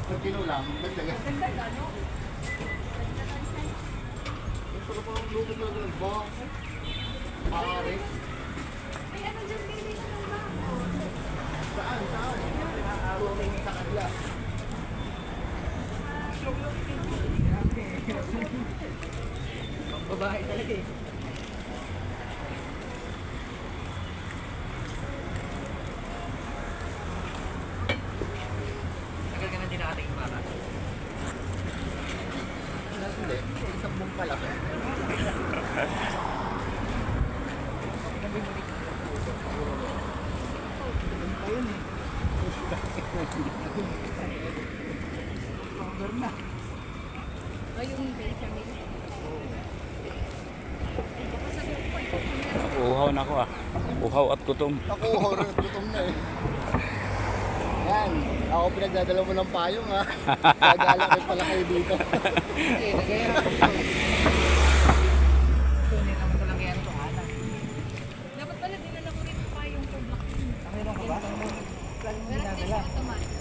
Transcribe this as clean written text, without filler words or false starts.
Pag kinulang, dagdagan. Dagdagan, no? Gusto ko pang luto na doon. Box. Pare. May ano dyan, pili na ng bako. Saan? Saan? Sa kanila. Babae talaga eh. Tagal ka na din nakatingin para. Hindi. Isang buong palaki. Ayun eh. O yung bechamel. Baka sabi ko pa, Uhaw na ako ah. Uhaw at gutom. Ako, horror. Gutom na eh. Yan. Ako pinagdadala mo ng payong ha. Gagala kayo pala kayo dito. Hindi, nagaya ako. Kunin naman ko lang yan ito anak. dapat pala dinala ko rin pa yung black. Meron ka ba? Lagi mo Pero hindi dinadala. siya automatic.